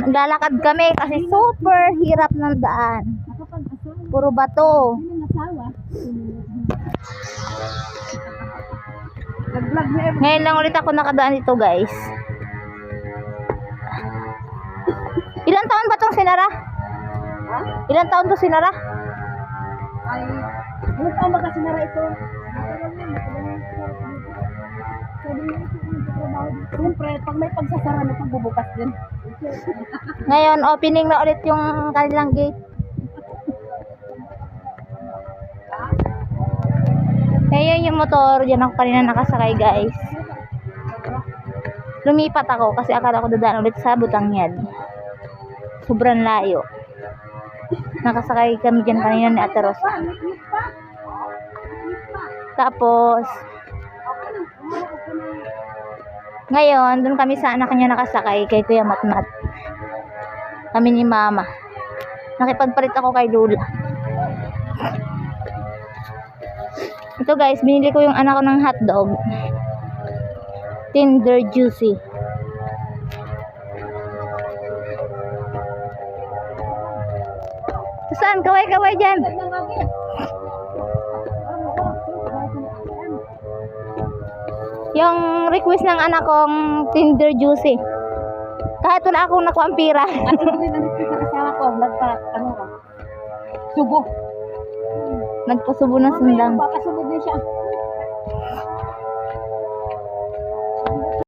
Naglalakad kami kasi super hirap ng daan. Puro bato. Ngayon lang ulit ako nakadaan dito, guys. Ilang taon ba itong sinara? Ilang taon to sinara? Ay, ilang taon ba kasi sinara ito? Siyempre, pag may pagsasara na pagbubukas din. Ngayon, opening na ulit yung kanilang gate. Ngayon yung motor, dyan ako kanina nakasakay, guys. Lumipat ako kasi akala ko dadaan ulit sa Butangyan. Sobrang layo. Nakasakay kami dyan kanina ni Ate Rosa. Tapos, ngayon, dun kami sa anak niya nakasakay kay Kuya Matmat. Kami ni Mama. Nakipagpalit ako kay Lula. Ito guys, binili ko yung anak ko ng hotdog. Tender juicy. Saan? Kaway-kaway dyan. Yung request ng anak kong Tender juicy. Kahit wala akong nakuha ang pira. At ito din ang request na kasama ko. Subo. Nagpasubo ng sundang. Papasubo din siya.